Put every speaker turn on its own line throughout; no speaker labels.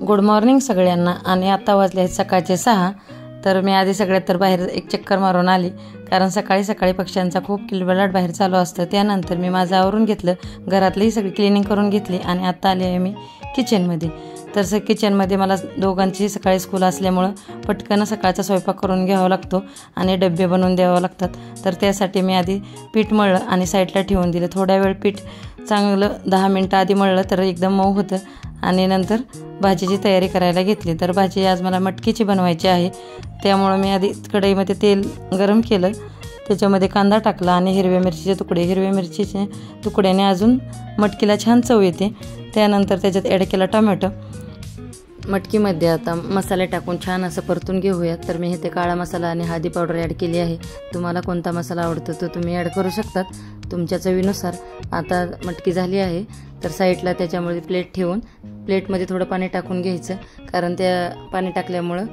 Good morning सगळ्यांना। आणि आता वाजले आहेत सकाळचे 6। तर मी आधी सगळ्यात तर बाहेर एक चक्कर मारून आली, कारण सकाळी सकाळी पक्ष्यांचा खूप किलबिलाट बाहेर चालू असतं। त्यानंतर मी माझं आवरून घेतलं, घरातली सगळी क्लिनिंग करून घेतली आणि आता आले आहे मी किचनमध्ये। तर किचनमध्ये मला दोघांची सकाळी स्कूल असल्यामुळं पटकन सकाळचा स्वयंपाक करून घ्यावा लागतो आणि डबे बनवून द्यावं लागतात। तर त्यासाठी मी आधी पीठ मळलं आणि साईडला ठेवून दिलं। थोड्या वेळ पीठ चांगलं 10 मिनटं आधी मळलं तर एकदम मऊ होतं आणि नंतर भाजीची तयारी करायला घेतली। तर भाजी आज मला मटकीची बनवायची आहे, त्यामुळं मी आधी कढईमध्ये तेल गरम केलं, त्याच्यामध्ये कांदा टाकला आणि हिरव्या मिरचीचे तुकडे। हिरव्या मिरचीचे तुकड्याने अजून मटकीला छान चव येते। त्यानंतर त्याच्यात ॲड केला टोमॅटो। मटकीमध्ये आता मसाले टाकून छान असं परतून घेऊयात। तर मी इथे काळा मसाला आणि हळदी पावडर ॲड केली आहे। तुम्हाला कोणता मसाला आवडतो तो तुम्ही ॲड करू शकतात तुमच्या चवीनुसार। आता मटकी झाली आहे, तर साईडला त्याच्यामध्ये प्लेट ठेवून प्लेटमध्ये थोडं पाणी टाकून घ्यायचं, कारण त्या पाणी टाकल्यामुळं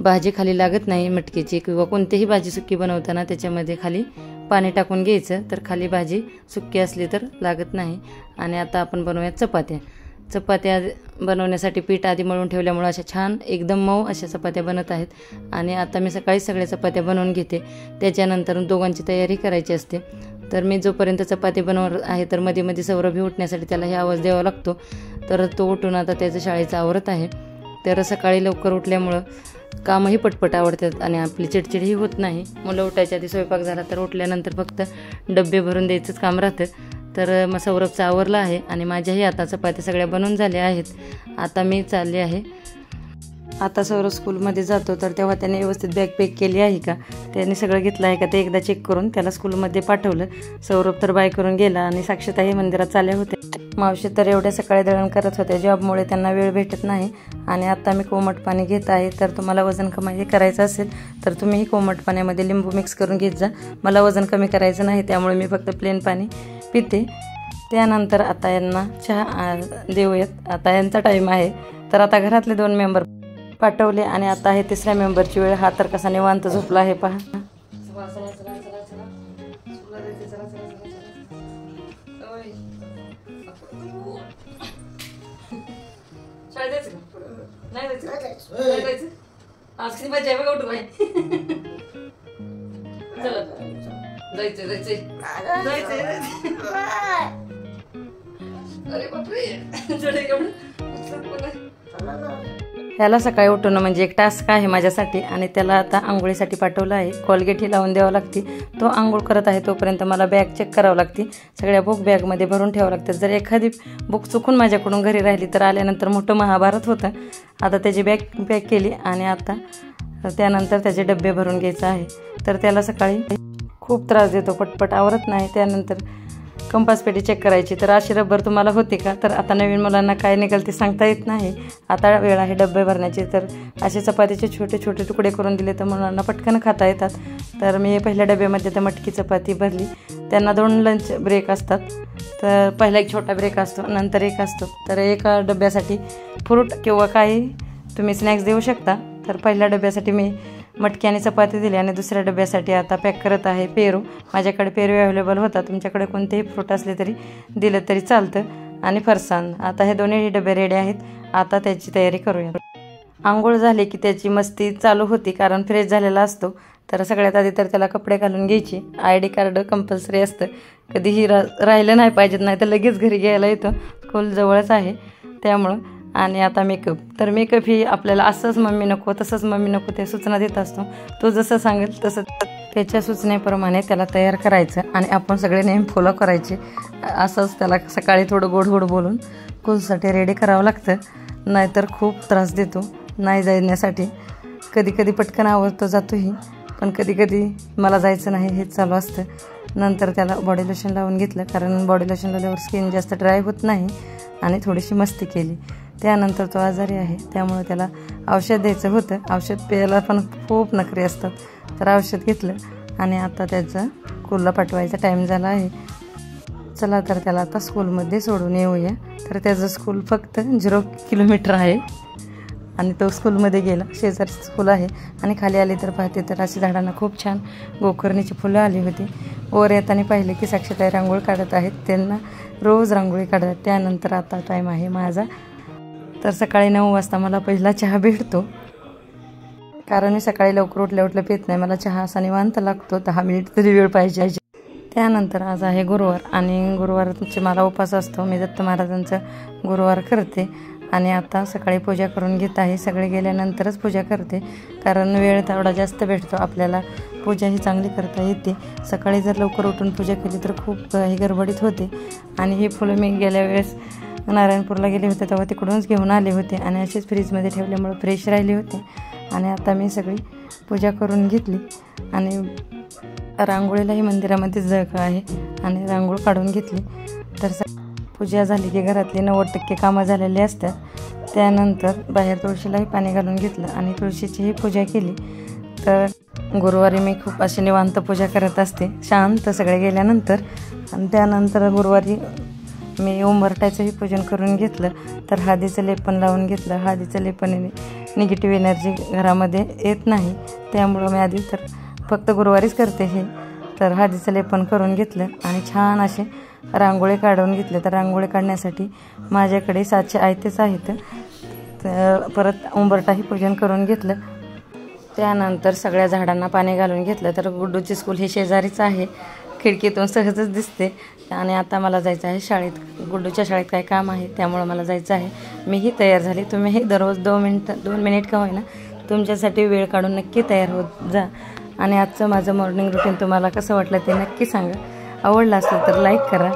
भाजी खाली लागत नाही मटकीची, किंवा कोणतीही भाजी सुक्की बनवताना त्याच्यामध्ये खाली पाणी टाकून घ्यायचं, तर खाली भाजी सुक्की असली तर लागत नाही। आणि आता आपण बनवूयात चपात्या। चपात्या बनवण्यासाठी पीठ आधी मळून ठेवल्यामुळे अशा छान एकदम मऊ अशा चपात्या बनत आहेत। आणि आता मी सकाळी सगळ्या चपात्या बनवून घेते, त्याच्यानंतर दोघांची तयारी करायची असते। तर मी जोपर्यंत चपाती बनवत आहे तर मध्ये मध्ये सौरभी उठण्यासाठी त्याला हे आवाज द्यावा लागतो, तर तो उठून आता त्याचं शाळेचं आवरत आहे। तर सकाळी लवकर उठल्यामुळं कामही पटपट आवडतात आणि आपली चिडचिडही होत नाही। मुलं उठायच्या आधी स्वयंपाक झाला तर उठल्यानंतर फक्त डबे भरून द्यायचंच काम राहतं। तर मग सौरभचं आवरलं आहे आणि माझ्याही आता चपात्या सगळ्या बनवून झाल्या आहेत। आता मी चालले आहे। आता सौरभ स्कूलमध्ये जातो, तर तेव्हा त्याने व्यवस्थित बॅग पॅक केली आहे का, त्याने सगळं घेतलं आहे का ते एकदा चेक करून त्याला स्कूलमध्ये पाठवलं। सौरभ तर बाय करून गेला आणि साक्षताही मंदिरात चालल्या होत्या। मावशी तर एवढ्या सकाळी दळण करत होत्या, जॉबमुळे त्यांना वेळ भेटत नाही। आणि आता मी कोमट पाणी घेत आहे। तर तुम्हाला वजन कमी करायचं असेल तर तुम्हीही कोमट पाण्यामध्ये लिंबू मिक्स करून घेत जा। मला वजन कमी करायचं नाही, त्यामुळे मी फक्त प्लेन पाणी पिते। त्यानंतर आता यांना चहा देऊयात, आता यांचा टाईम आहे। तर आता घरातले 2 मेंबर पाठवले आणि आता आहे 3ऱ्या मेंबरची वेळ। हा तर कसा निवांत झोपला आहे पहा। आज किती मजा आहे बघा, उठू बाई। चला जायचं जायचंय जायचंय। अरे बापरे, ह्याला सकाळी उठवणं म्हणजे एक टास्क आहे माझ्यासाठी, आणि त्याला आता आंघोळीसाठी पाठवलं आहे। कोलगेट ही लावून द्यावं लागते। तो आंघोळ करत आहे तोपर्यंत मला बॅग चेक करावं लागते, सगळ्या बुक बॅगमध्ये भरून ठेवावं लागतं। जर एखादी बुक चुकून माझ्याकडून घरी राहिली तर आल्यानंतर मोठं महाभारत होतं। आता त्याची बॅग पॅक केली आणि आता त्यानंतर त्याचे डबे भरून घ्यायचं आहे। तर त्याला सकाळी खूप त्रास देतो, पटपट आवरत नाही। त्यानंतर कंपास पेटी चेक करायची, तर अशी रबर तुम्हाला होते का, तर आता नवीन मुलांना काय निघेल ते सांगता येत नाही। आता वेळ आहे डबे भरण्याची, तर असे चपातीचे छोटे छोटे तुकडे करून दिले तर मुलांना पटकन खाता येतात। तर मी पहिल्या डब्यामध्ये तर मटकी चपाती भरली। त्यांना 2 लंच ब्रेक असतात, तर पहिला एक छोटा ब्रेक असतो, नंतर एक असतो। तर एका डब्यासाठी फ्रूट किंवा काही तुम्ही स्नॅक्स देऊ शकता। तर पहिल्या डब्यासाठी मी मटकी आणि चपाती दिली आणि दुसऱ्या डब्यासाठी आता पॅक करत आहे पेरू। माझ्याकडे पेरू अवेलेबल होता, तुमच्याकडे कोणतेही फ्रूट असले तरी दिलं तरी चालतं, आणि फरसाण। आता हे दोन्ही डबे रेडी आहेत, आता त्याची तयारी करूया। आंघोळ झाली की त्याची मस्ती चालू होती, कारण फ्रेश झालेला असतो। तर सगळ्यात आधी तर त्याला कपडे घालून घ्यायची। ID कार्ड कंपल्सरी असतं, कधीही राहिलं नाही पाहिजेत, नाही तर लगेच घरी घ्यायला येतं, स्कूल जवळच आहे त्यामुळं। आणि आता मेकअप, तर मेकअप ही आपल्याला असंच मम्मी नको तसंच मम्मी नको ते सूचना देत असतो। तो जसं सांगेल तसं त्याच्या सूचनेप्रमाणे त्याला तयार करायचं आणि आपण सगळे नेहमी फॉलो करायचे। असंच त्याला सकाळी थोडं गोड गोड बोलून स्कूलसाठी रेडी करावं लागतं, नाहीतर खूप त्रास देतो नाही जाण्यासाठी। कधी कधी पटकन आवडतो जातोही, पण कधी कधी मला जायचं नाही हेच चालू असतं। नंतर त्याला बॉडी लोशन लावून घेतलं, कारण बॉडी लोशन लावल्यावर स्किन जास्त ड्राय होत नाही, आणि थोडीशी मस्ती केली। त्यानंतर तो आजारी आहे, त्यामुळे त्याला औषध द्यायचं होतं। औषध प्यायला पण खूप नखरे असतात, तर औषध घेतलं आणि आता त्याचा स्कूलला पाठवायचा टाईम झाला आहे। चला तर त्याला आता स्कूलमध्ये सोडून येऊया। तर त्याचं स्कूल फक्त 0 किलोमीटर आहे आणि तो स्कूलमध्ये गेला. शेजारचं स्कूल आहे. आणि खाली आले तर पाहते तर अशी झाडांना खूप छान गोकर्णीची फुलं आली होती. वर येताना पाहिले की साक्षीताई रांगोळी काढत आहेत. त्यांना रोज रांगोळी काढतात. त्यानंतर आता टाईम आहे माझा. तर सकाळी 9 वाजता मला पहिला चहा भेटतो, कारण मी सकाळी लवकर उठल्या पित नाही. मला चहा असा निवांत लागतो, 10 मिनिट तरी वेळ पाहिजे. त्यानंतर आज आहे गुरुवार आणि गुरुवारचे मला उपवास असतो. मी दत्त महाराजांचा गुरुवार करते आणि आता सकाळी पूजा करून घेत आहे. सगळे गेल्यानंतरच पूजा करते, कारण वेळ तेवढा जास्त भेटतो आपल्याला. पूजा ही चांगली करता येते. सकाळी जर लवकर उठून पूजा केली तर खूप ही गडबडीत होते. आणि ही फुलं मी गेल्या वेळेस नारायणपूरला गेले होते तेव्हा तिकडूनच घेऊन आले होते आणि असेच फ्रीजमध्ये ठेवल्यामुळे फ्रेश राहिले होते. आणि आता मी सगळी पूजा करून घेतली आणि रांगोळीलाही मंदिरामध्ये जळका आहे आणि रांगोळ काढून घेतली. तर पूजा झाली की घरातली 90% कामं झालेली असतात. त्यानंतर बाहेर तुळशीलाही पाणी घालून घेतलं आणि तुळशीचीही पूजा केली. तर गुरुवारी मी खूप अशी निवांत पूजा करत असते, शांत सगळे गेल्यानंतर. आणि त्यानंतर गुरुवारी मी उंबरठ्याचंही पूजन करून घेतलं. तर हळदीचं लेपन लावून घेतलं. हळदीचं लेपनाने निगेटिव्ह एनर्जी घरामध्ये येत नाही, त्यामुळं मी आधी तर फक्त गुरुवारीच करते हे. तर हळदीचं लेपन करून घेतलं आणि छान असे रांगोळी काढून घेतले. तर रांगोळी काढण्यासाठी माझ्याकडे 700 आयतेच आहेत. तर परत उंबरठाही पूजन करून घेतलं. त्यानंतर सगळ्या झाडांना पाणी घालून घेतलं. तर गुड्डूची स्कूल हे शेजारीच आहे, खिडकीतून सहजच दिसते. आणि आता मला जायचं आहे शाळेत. गुड्डूच्या शाळेत काय काम आहे त्यामुळं मला जायचं आहे. मीही तयार झाली. तुम्हीही दररोज 2 मिनिट का होईना तुमच्यासाठी वेळ काढून नक्की तयार होत जा. आणि आजचं माझं मॉर्निंग रुटीन तुम्हाला कसं वाटलं ते नक्की सांगा. आवडलं असलं तर लाईक करा.